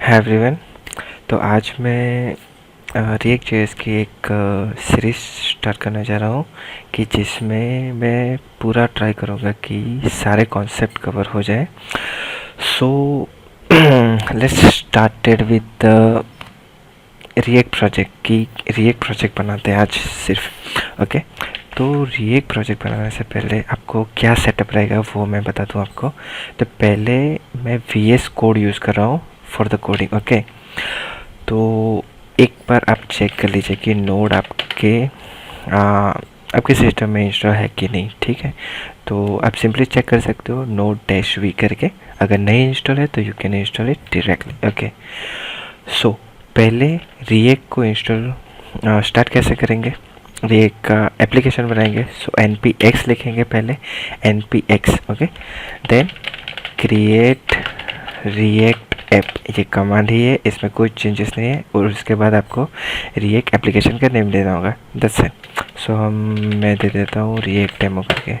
Hi everyone. तो आज मैं रिएक्ट जेएस की एक सीरीज़ स्टार्ट करने जा रहा हूँ कि जिसमें मैं पूरा ट्राई करूँगा कि सारे कॉन्सेप्ट कवर हो जाए। So let's started with react project की रिएक्ट प्रोजेक्ट बनाते हैं आज सिर्फ। ओके तो रिएक्ट प्रोजेक्ट बनाने से पहले आपको क्या सेटअप रहेगा वो मैं बता दूँ आपको। तो पहले मैं VS कोड यूज़ कर रहा हूँ फॉर द कोडिंग। ओके तो एक बार आप चेक कर लीजिए कि नोड आपके सिस्टम में इंस्टॉल है कि नहीं। ठीक है, तो आप सिंपली चेक कर सकते हो node-v करके। अगर नहीं इंस्टॉल है तो you can install it directly. Okay so पहले रिएक्ट को इंस्टॉल स्टार्ट कैसे करेंगे, रिएक्ट का एप्लीकेशन बनाएंगे। सो npx लिखेंगे पहले, npx। Okay then create react app, ये कमांड ही है, इसमें कोई चेंजेस नहीं है। और उसके बाद आपको रिएक्ट एप्लीकेशन का नेम देना होगा, दैट्स इट। सो मैं दे देता हूँ रिएक्ट डेमो करके।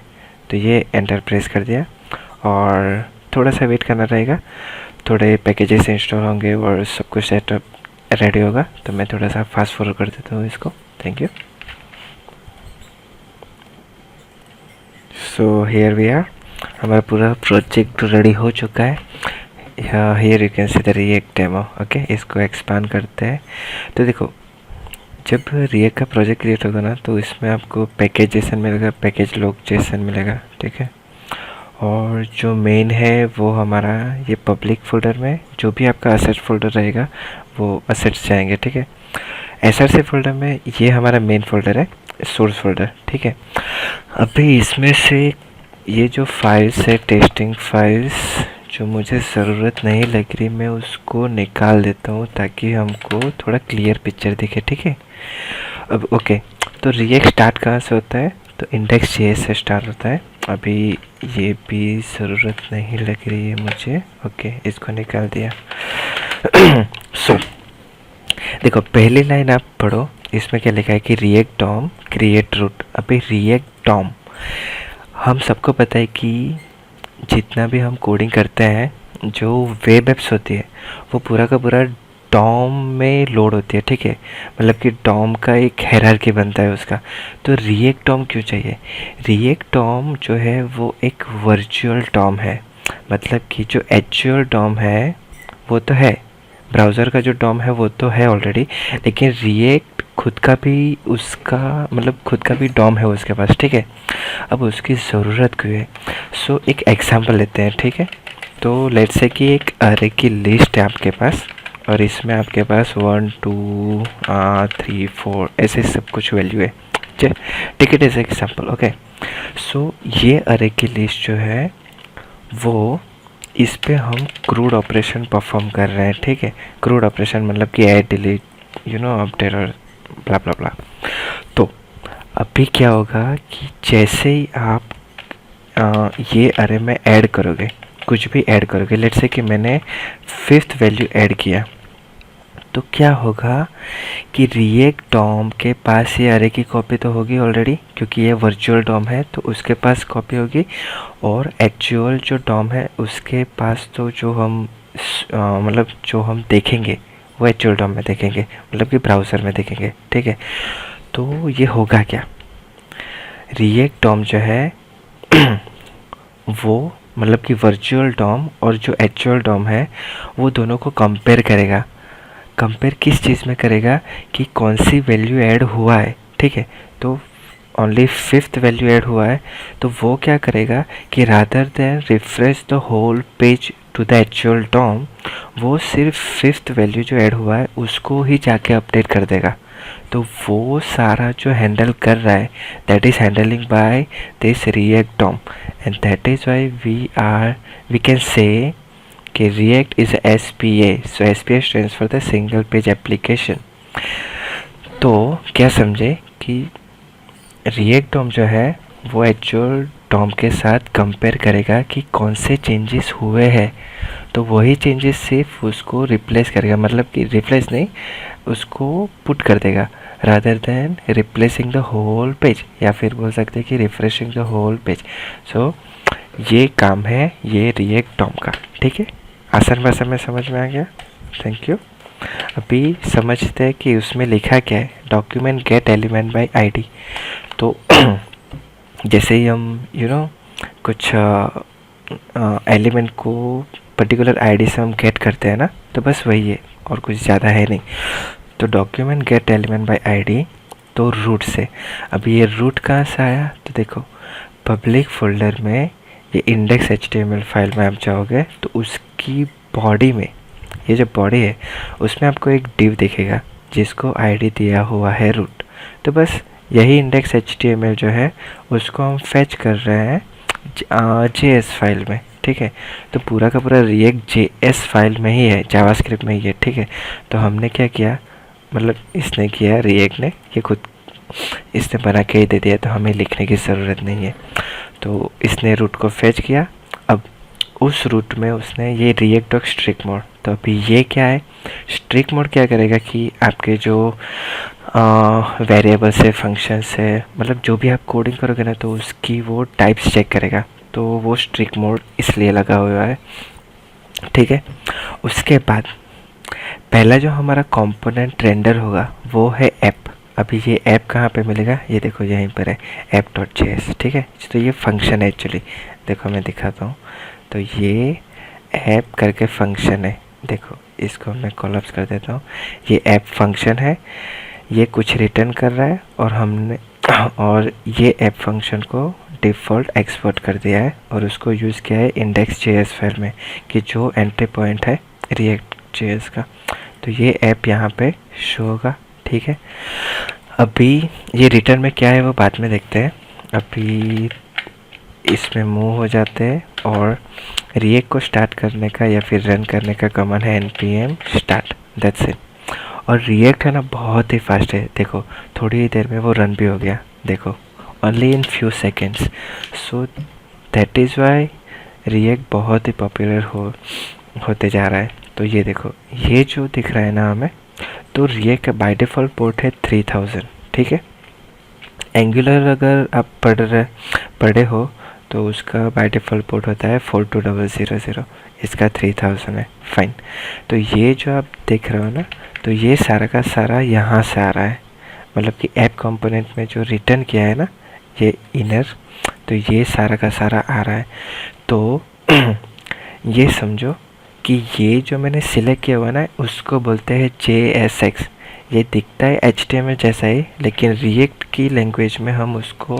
तो ये एंटर प्रेस कर दिया और थोड़ा सा वेट करना रहेगा, थोड़े पैकेजेस इंस्टॉल होंगे और सब कुछ सेटअप रेडी होगा। तो मैं थोड़ा सा फास्ट फॉरवर्ड कर देता हूँ इसको। Thank you. So here we are, हमारा पूरा प्रोजेक्ट रेडी हो चुका है। Here you can see the react demo. Okay इसको एक्सपांड करते हैं। तो देखो, जब रिएक्ट का प्रोजेक्ट क्रिएट होगा ना तो इसमें आपको पैकेज जेसन मिलेगा, पैकेज लॉग जेसन मिलेगा। ठीक है, और जो मेन है वो हमारा ये पब्लिक फोल्डर में, जो भी आपका असेट फोल्डर रहेगा वो असेट्स जाएंगे। ठीक है, SRC फोल्डर में ये हमारा मेन फोल्डर है, सोर्स फोल्डर। ठीक है, अभी इसमें से ये जो फाइल्स है, टेस्टिंग फाइल्स जो मुझे ज़रूरत नहीं लग रही, मैं उसको निकाल देता हूँ ताकि हमको थोड़ा क्लियर पिक्चर दिखे। ठीक है, अब ओके तो रिएक्ट स्टार्ट कहाँ से होता है, तो index.js से स्टार्ट होता है। अभी ये भी ज़रूरत नहीं लग रही है मुझे। ओके इसको निकाल दिया। सो देखो, पहली लाइन आप पढ़ो, इसमें क्या लिखा है कि रिएक्ट डॉम क्रिएट रूट। अभी रिएक्ट डॉम, हम सबको पता है कि जितना भी हम कोडिंग करते हैं, जो वेब एप्स होती है वो पूरा का पूरा डॉम में लोड होती है। ठीक है, मतलब कि डॉम का एक हायरार्की बनता है उसका। तो रिएक्ट डॉम क्यों चाहिए? रिएक्ट डॉम जो है वो एक वर्चुअल डॉम है, मतलब कि जो एक्चुअल डॉम है वो तो है, ब्राउज़र का जो डॉम है वो तो है ऑलरेडी, लेकिन रिएक्ट खुद का भी उसका मतलब खुद का भी डॉम है उसके पास। ठीक है, अब उसकी ज़रूरत क्यों है? सो एक एग्जांपल लेते हैं। ठीक है, तो लेट्स से कि एक अरे की लिस्ट है आपके पास और इसमें आपके पास 1 2 3 4 ऐसे सब कुछ वैल्यू है। ठीक है, जैसे एग्जांपल। ओके सो ये अरे की लिस्ट जो है वो, इस पे हम क्रूड ऑपरेशन परफॉर्म कर रहे हैं। ठीक है, क्रूड ऑपरेशन मतलब कि ऐड डिलीट अपडेट और ब्ला ब्ला ब्ला। तो अभी क्या होगा कि जैसे ही आप ये अरे में ऐड करोगे, कुछ भी ऐड करोगे, लेट्स से कि मैंने 5th वैल्यू ऐड किया, तो क्या होगा कि रिएक्ट डॉम के पास ये अरे की कॉपी तो होगी ऑलरेडी, क्योंकि ये वर्चुअल डॉम है तो उसके पास कॉपी होगी। और एक्चुअल जो डॉम है उसके पास तो जो हम मतलब जो हम देखेंगे वो एक्चुअल डॉम में देखेंगे, मतलब कि ब्राउज़र में देखेंगे। ठीक है, तो ये होगा क्या, रिएक्ट डॉम जो है वो मतलब कि वर्चुअल डॉम और जो एक्चुअल डॉम है वो दोनों को कंपेयर करेगा। कंपेयर किस चीज़ में करेगा कि कौन सी वैल्यू ऐड हुआ है। ठीक है, तो ओनली 5th वैल्यू ऐड हुआ है, तो वो क्या करेगा कि rather than refresh the whole page to the actual DOM, वो सिर्फ 5th वैल्यू जो ऐड हुआ है उसको ही जाके अपडेट कर देगा। तो वो सारा जो हैंडल कर रहा है, that is handling by this React DOM, and that is why we can say कि React is SPA। So SPA stands for the single page application. तो क्या समझे कि रिएक्ट डॉम जो है वो एक्चुअल डॉम के साथ कंपेयर करेगा कि कौन से चेंजेस हुए हैं, तो वही चेंजेस सिर्फ उसको रिप्लेस करेगा, मतलब कि रिप्लेस नहीं, उसको पुट कर देगा rather than replacing the whole page, या फिर बोल सकते हैं कि refreshing the whole page. So ये काम है ये रिएक्ट डॉम का। ठीक है, आसान भाषा में समझ में आ गया? Thank you. अभी समझते हैं कि उसमें लिखा क्या है, document gate element by ID. तो जैसे ही हम कुछ एलिमेंट को पर्टिकुलर आईडी से हम गेट करते हैं ना, तो बस वही है और कुछ ज़्यादा है नहीं। तो document gate element by ID, तो रूट से। अभी ये रूट कहाँ से आया, तो देखो पब्लिक फोल्डर में ये इंडेक्स HTML फाइल में आप जाओगे तो उसकी बॉडी में, ये जो बॉडी है उसमें आपको एक डिव दिखेगा जिसको आईडी दिया हुआ है रूट। तो बस यही इंडेक्स HTML जो है उसको हम फेच कर रहे हैं JS फाइल में, ठीक है। तो पूरा का पूरा रिएक्ट JS फाइल में ही है, जावास्क्रिप्ट में ही है, ठीक है। तो हमने क्या किया, मतलब इसने किया, रिएक्ट ने, ये खुद इसने बना के ही दे दिया, तो हमें लिखने की ज़रूरत नहीं है। तो इसने रूट को फेच किया। अब उस रूट में उसने ये रिएक्ट डॉट स्ट्रिक मोड, तो अभी ये क्या है, स्ट्रिक मोड क्या करेगा कि आपके जो वेरिएबल से, फंक्शन से, मतलब जो भी आप कोडिंग करोगे ना, तो उसकी वो टाइप्स चेक करेगा। तो वो स्ट्रिक मोड इसलिए लगा हुआ है, ठीक है। उसके बाद पहला जो हमारा कंपोनेंट रेंडर होगा वो है ऐप। अभी ये ऐप कहाँ पे मिलेगा, ये देखो यहीं पर है, app.js, ठीक है। तो ये फंक्शन है एक्चुअली, देखो मैं दिखाता हूँ। तो ये ऐप करके फंक्शन है, देखो इसको मैं कॉलअप्स कर देता हूँ। ये ऐप फंक्शन है, ये कुछ रिटर्न कर रहा है, और ये ऐप फंक्शन को डिफ़ॉल्ट एक्सपोर्ट कर दिया है और उसको यूज़ किया है index.js फाइल में, कि जो एंट्री पॉइंट है react.js का। तो ये ऐप यहाँ पे शो होगा, ठीक है। अभी ये रिटर्न में क्या है वो बाद में देखते हैं। अभी इसमें मूव हो जाते हैं और रिएक्ट को स्टार्ट करने का या फिर रन करने का कमांड है npm start, दैट्स इट। और रिएक्ट है ना बहुत ही फास्ट है, देखो थोड़ी ही देर में वो रन भी हो गया, देखो only in few seconds. So that is Y react बहुत ही पॉपुलर होते जा रहा है। तो ये देखो, ये जो दिख रहा है ना हमें, तो रिएक्ट का बाय डिफ़ॉल्ट पोर्ट है 3000, ठीक है। एंगुलर अगर आप पढ़े हो तो उसका बाय डिफ़ॉल्ट पोर्ट होता है 42000, इसका 3000 है, फाइन। तो ये जो आप देख रहे हो ना, तो ये सारा का सारा यहाँ से आ रहा है, मतलब कि ऐप कंपोनेंट में जो रिटर्न किया है ना, ये इनर, तो ये सारा का सारा आ रहा है। तो ये समझो कि ये जो मैंने सिलेक्ट किया हुआ ना, उसको बोलते हैं JSX। ये दिखता है HTML जैसा ही, लेकिन रिएक्ट की लैंग्वेज में हम उसको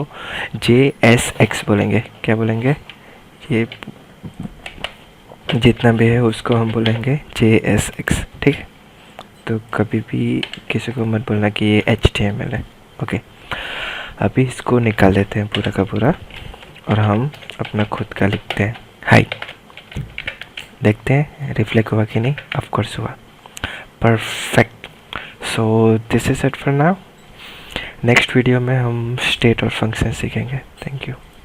JSX बोलेंगे। क्या बोलेंगे, ये जितना भी है उसको हम बोलेंगे JSX, ठीक है। तो कभी भी किसी को मत बोलना कि ये HTML है, ओके। अभी इसको निकाल देते हैं पूरा का पूरा और हम अपना खुद का लिखते हैं, हाय। देखते हैं रिफ्लेक्ट हुआ कि नहीं, ऑफ कोर्स हुआ, perfect. So this is it for now. Next video में हम स्टेट और फंक्शन सीखेंगे। Thank you.